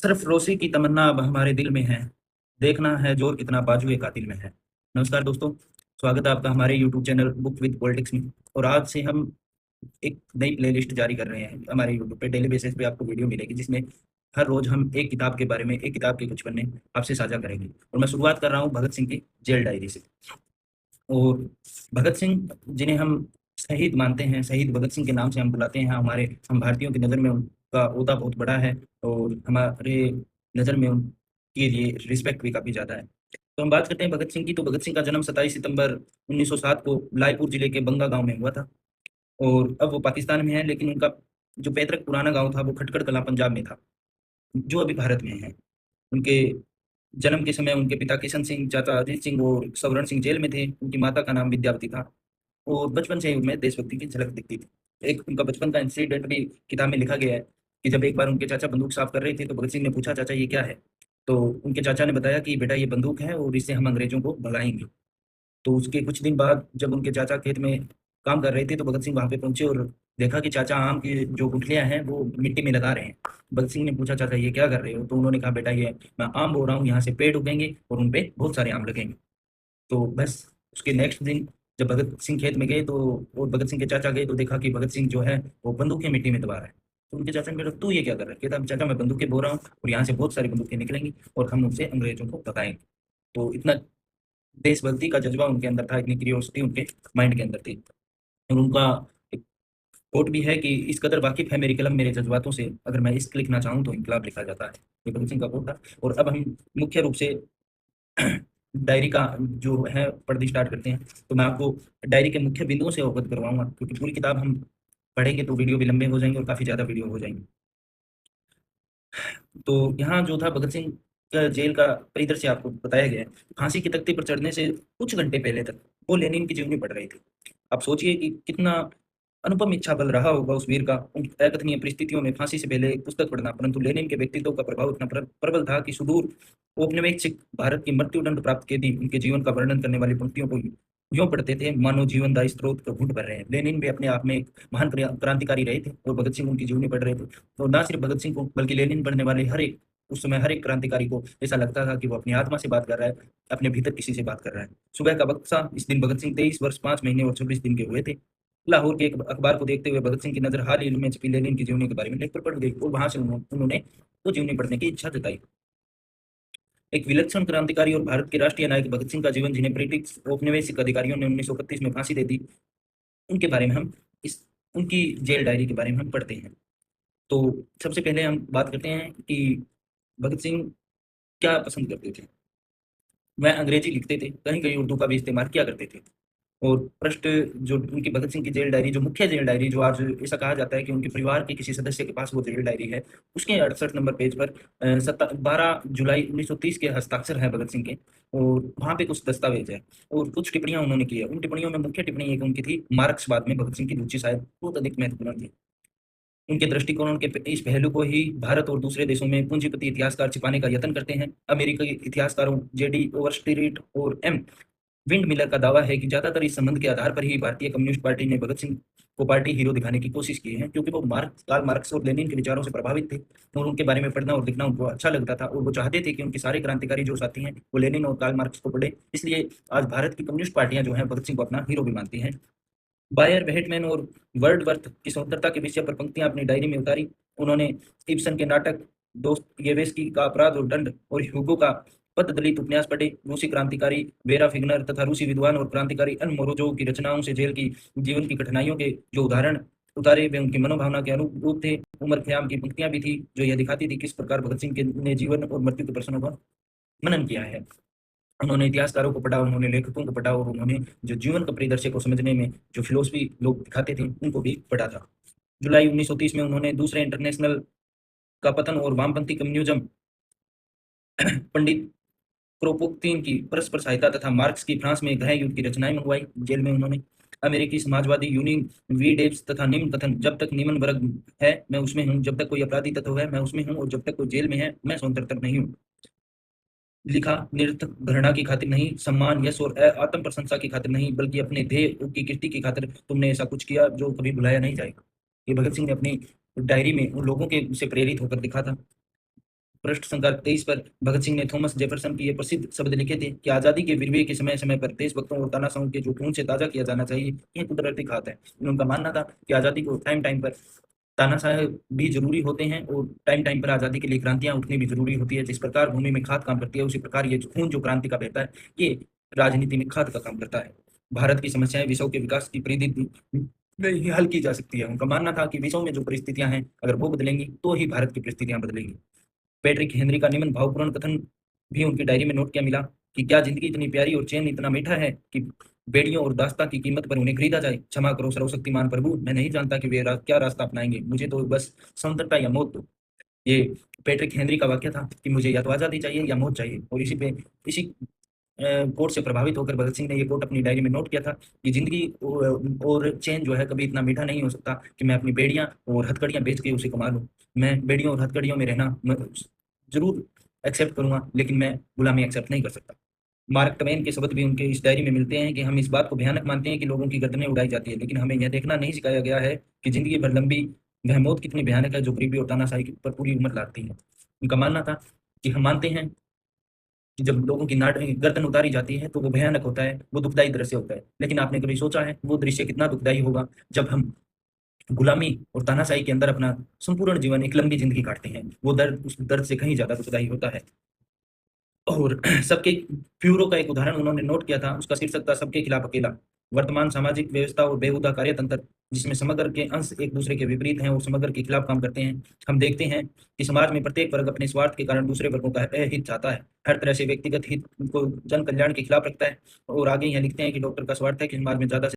सरफरोशी की तमन्ना अब हमारे दिल में है। देखना है जोर कितना बाजुए कातिल में है। नमस्कार दोस्तों, स्वागत है आपका हमारे YouTube channel book with politics में। और आज से हम एक नई प्लेलिस्ट जारी कर रहे हैं। हमारे यूट्यूब पे डेली बेसिस पे आपको वीडियो मिलेगी, जिसमें हर रोज हम एक किताब के बारे में, एक किताब के कुछ पन्ने आपसे साझा करेंगे। और मैं शुरुआत कर रहा हूँ भगत सिंह की जेल डायरी से। और भगत सिंह, जिन्हें हम शहीद मानते हैं, शहीद भगत सिंह के नाम से हम बुलाते हैं, हमारे हम भारतीयों की नज़र में उनका ओहदा बहुत बड़ा है। और हमारे नज़र में उनके लिए रिस्पेक्ट भी काफ़ी ज़्यादा है। तो हम बात करते हैं भगत सिंह की। तो भगत सिंह का जन्म 27 सितंबर 1907 को लायपुर जिले के बंगा गांव में हुआ था। और अब वो पाकिस्तान में है, लेकिन उनका जो पैतृक पुराना गांव था वो खटखड़ कलां पंजाब में था, जो अभी भारत में है। उनके जन्म के समय उनके पिता किशन सिंह, चाचा अजीत सिंह और सवर्ण सिंह जेल में थे। उनकी माता का नाम विद्यावती था। और बचपन से ही उनमें देशभक्ति की झलक दिखती थी। एक उनका बचपन का इंसिडेंट भी किताब में लिखा गया है कि जब एक बार उनके चाचा बंदूक साफ कर रहे थे, तो भगत सिंह ने पूछा, चाचा ये क्या है? तो उनके चाचा ने बताया कि बेटा ये बंदूक है और इससे हम अंग्रेजों को भगाएंगे। तो उसके कुछ दिन बाद जब उनके चाचा खेत में काम कर रहे थे, तो भगत सिंह वहाँ पे पहुंचे और देखा कि चाचा आम की जो गुठलियां हैं वो मिट्टी में लगा रहे हैं। भगत सिंह ने पूछा, चाचा ये क्या कर रहे हो? तो उन्होंने कहा, बेटा ये मैं आम बो रहा हूँ, यहाँ से पेड़ उगेंगे और उन पे बहुत सारे आम लगेंगे। तो बस उसके नेक्स्ट दिन जब भगत सिंह खेत में गए, तो और भगत सिंह के चाचा गए, तो देखा कि भगत सिंह जो है वो बंदूकें मिट्टी में दबा रहा है। तो उनके चाचा ने कहा, तू ये क्या कर रहा है? कहता, चाचा मैं बंदूकें बो रहा हूँ और यहाँ से बहुत सारी बंदूकें निकलेंगी और हम उनसे अंग्रेजों को भगाएंगे। तो इतना देशभक्ति का जज्बा उनके अंदर था, इतनी क्यूरियोसिटी उनके माइंड के अंदर थी। और उनका एक कोट भी है कि इस कदर वाकिफ है मेरी कलम मेरे जज्बातों से, अगर मैं इश्क लिखना चाहूँ तो इनकलाब लिखा जाता है। ये भगत सिंह का कोट था। और अब हम मुख्य रूप से डायरी का जो है पढ़नी स्टार्ट करते हैं। तो मैं आपको डायरी के मुख्य बिंदुओं से अवगत करवाऊंगा, क्योंकि पूरी किताब हम पढ़ेंगे तो वीडियो भी लंबे हो जाएंगे और काफ़ी ज़्यादा वीडियो हो जाएंगे। तो यहाँ जो था भगत सिंह का जेल का परिदृश्य आपको बताया गया है। फांसी की तख्ती पर चढ़ने से कुछ घंटे पहले तक वो लेनिन की जीवनी पढ़ रहे थे। आप सोचिए कि कितना अनुपम इच्छा बल रहा होगा उस वीर का उन अकथनीय परिस्थितियों में फांसी से पहले एक पुस्तक पढ़ना। परंतु लेनिन के व्यक्तित्व का प्रभाव इतना प्रबल था कि सुदूर औपनिवेशिक भारत की मृत्युदंड प्राप्त कैदी उनके जीवन का वर्णन करने वाली पंक्तियों को यूं पढ़ते थे मानो जीवनदायी स्रोत का घूंट भर रहे हैं। लेनिन भी अपने आप में एक महान क्रांतिकारी रहे थे और भगत सिंह उनकी जीवनी पढ़ रहे थे। तो ना सिर्फ भगत सिंह को, बल्कि लेनिन पढ़ने वाले हर एक, उस समय हर एक क्रांतिकारी को ऐसा लगता था कि वो अपनी आत्मा से बात कर रहा है, अपने भीतर किसी से बात कर रहा है। सुबह का वक्त था। इस दिन भगत सिंह 23 वर्ष 5 महीने और 26 दिन के हुए थे। लाहौर के एक अखबार को देखते हुए भगत सिंह की नजर हाल ही में छपी लेनिन की जीवनी के बारे में लेख पर पड़ गई और वहां से उन्होंने तो जीवनी पढ़ने की इच्छा जताई। एक विलक्षण क्रांतिकारी और भारत के राष्ट्रीय नायक भगत सिंह का जीवन, जिन्हें ब्रिटिश औपनिवेशिक अधिकारियों ने 1931 में फांसी दे दी, उनके बारे में हम इस उनकी जेल डायरी के बारे में हम पढ़ते हैं। तो सबसे पहले हम बात करते हैं कि भगत सिंह क्या पसंद करते थे। वह अंग्रेजी लिखते थे, कहीं कहीं उर्दू का भी इस्तेमाल किया करते थे। और पृष्ठ जो उनकी भगत सिंह की जेल डायरी, जो मुख्य जेल डायरी, जो आज ऐसा कहा जाता है कि उनके परिवार के किसी सदस्य के पास वो जेल डायरी है, उसके 68 नंबर पेज पर 12 जुलाई 1930 के हस्ताक्षर है भगत सिंह के। और वहाँ पे कुछ दस्तावेज है और कुछ टिप्पणियां उन्होंने की है। उन टिप्पणियों में मुख्य टिप्पणी एक उनकी थी, मार्क्सवाद में भगत सिंह की रुचि शायद बहुत अधिक महत्वपूर्ण थी। उनके दृष्टिकोण के इस पहलू को ही भारत और दूसरे देशों में पूंजीपति इतिहासकार छिपाने का यत्न करते हैं। अमेरिकी इतिहासकारों जेडी ओवरस्ट्रीट और एम विंड मिलर का दावा है कि ज्यादातर इस संबंध के आधार पर ही भारतीय कम्युनिस्ट पार्टी ने भगत सिंह को पार्टी हीरो दिखाने की कोशिश की है, क्योंकि वो कार्ल मार्क्स और लेनिन के विचारों से प्रभावित थे और उनके बारे में पढ़ना और लिखना उनको अच्छा लगता था। और वो चाहते थे कि उनके सारे क्रांतिकारी जो साथी हैं वो लेनिन और कार्ल मार्क्स को पढ़े। इसलिए आज भारत की कम्युनिस्ट पार्टियां जो हैं भगत सिंह को अपना हीरो भी मानती हैं। बायर, वेहटमैन और वर्डवर्थ की स्वतंत्रता के विषय पर पंक्तियां अपनी डायरी में उतारी। उन्होंने इब्सन के नाटक दोस्तोयेवस्की का अपराध और दंड और ह्यूगो का पद दलित उपन्यास पढ़े। रूसी क्रांतिकारी वेरा फिगनर तथा रूसी विद्वान और क्रांतिकारी अन मोरोजोव की रचनाओं से जेल की जीवन की कठिनाइयों के जो उदाहरण उतारे वे उनकी मनोभावना के अनुरूप थे। उमर खयाम की पंक्तियां भी थी जो यह दिखाती थी किस प्रकार भगत सिंह ने जीवन और मृत्यु के प्रश्नों का मनन किया है। उन्होंने इतिहासकारों को पढ़ा, उन्होंने लेखकों को पढ़ा और उन्होंने जो जीवन का परिदृश्य को समझने में जो फिलोसफी लोग दिखाते थे उनको भी पढ़ा था। जुलाई 1930 में उन्होंने दूसरे इंटरनेशनल का पतन और वामपंथी कम्युनिज्म, पंडित क्रोपोत्किन की परस्पर सहायता तथा मार्क्स की फ्रांस में गृह युद्ध की रचनाएं मंगवाई। जेल में उन्होंने अमेरिकी समाजवादी यूनियन वी डेव्स तथा निम्न कथन, जब तक निम्न वर्ग है मैं उसमें हूँ, जब तक कोई अपराधी तत्व है मैं उसमें हूँ और जब तक कोई जेल में है मैं स्वतंत्र नहीं हूँ लिखा। निरर्थक घृणा की खातिर नहीं, सम्मान, यश और आत्म प्रशंसा की खातिर नहीं, बल्कि अपने ध्येय की कीर्ति की खातिर तुमने ऐसा कुछ किया जो कभी भुलाया नहीं जाएगा। ये भगत सिंह ने अपनी डायरी में उन लोगों के से प्रेरित होकर लिखा था। पृष्ठ संख्या 23 पर भगत सिंह ने थॉमस जेफरसन की ये प्रसिद्ध शब्द लिखे थे कि आज़ादी के विरवे के समय समय पर देशभक्तों और तानाशाहों के जो खून से ताज़ा किया जाना चाहिए, ये कुदरती खात है। उनका मानना था कि आज़ादी को टाइम टाइम पर तानाशाह भी ज़रूरी होते हैं और टाइम टाइम पर आज़ादी के लिए क्रांतियाँ उठनी भी ज़रूरी होती है। जिस प्रकार भूमि में खाद काम करती है, उसी प्रकार ये जो खून जो क्रांति का बहता है, ये राजनीति में खाद का काम करता है। भारत की समस्याएँ विश्व के विकास की परिधि में ही हल की जा सकती है। उनका मानना था कि विश्व में जो परिस्थितियाँ हैं, अगर वो बदलेंगी, तो ही भारत की परिस्थितियाँ बदलेंगी। पैट्रिक हेनरी का निम्न भावपूर्ण कथन भी उनकी डायरी में नोट किया मिला कि क्या ज़िंदगी इतनी प्यारी और चैन इतना मीठा है कि बेड़ियों और दास्तां की कीमत पर उन्हें खरीदा जाए? क्षमा करो सर्वशक्तिमान प्रभु, मैं नहीं जानता कि वे क्या रास्ता अपनाएँगे। मुझे तो बस स्वतंत्रता या मौत दो। ये पैट्रिक हेनरी का वाक्य था कि मुझे या तो आज़ादी चाहिए या मौत चाहिए, और इसी कोट से प्रभावित होकर भगत सिंह ने ये कोट अपनी डायरी में नोट किया था कि ज़िंदगी और चैन जो है कभी इतना मीठा नहीं हो सकता कि मैं अपनी बेड़ियाँ और हथकड़ियाँ बेच के उसे कमा लूँ। मैं बेड़ियों और हथकड़ियों में रहना मैं ज़रूर एक्सेप्ट करूँगा, लेकिन मैं गुलामी एक्सेप्ट नहीं कर सकता। मार्क ट्वेन के शब्द भी उनके इस डायरी में मिलते हैं कि हम इस बात को भयानक मानते हैं कि लोगों की गर्दनें उड़ाई जाती है, लेकिन हमें यह देखना नहीं सिखाया गया है कि ज़िंदगी भर लंबी वह मौत कितनी भयानक है जो गरीबी और तानाशाही पर पूरी उम्र लादती है। उनका मानना था कि हम मानते हैं कि जब लोगों की गर्दन उतारी जाती है तो वो भयानक होता है, वो दुखदायी दृश्य होता है। लेकिन आपने कभी सोचा है वो दृश्य कितना दुखदायी होगा जब हम गुलामी और तानाशाही के अंदर अपना संपूर्ण जीवन एक लंबी ज़िंदगी काटते हैं? वो दर्द उस दर्द से कहीं ज़्यादा दुखदायी होता है। और सबके ब्यूरो का एक उदाहरण उन्होंने नोट किया था, उसका शीर्षक था सबके खिलाफ अकेला। वर्तमान सामाजिक व्यवस्था और बेहुदा कार्यतंत्र जिसमें समग्र के अंश एक दूसरे के विपरीत हैं और समग्र के खिलाफ काम करते हैं। हम देखते हैं कि समाज में प्रत्येक वर्ग अपने स्वार्थ के कारण दूसरे वर्गों का हित चाहता है, हर तरह से व्यक्तिगत हित को जन कल्याण के खिलाफ रखता है। और आगे यहाँ लिखते हैं कि डॉक्टर का स्वार्थ है कि समाज में ज़्यादा से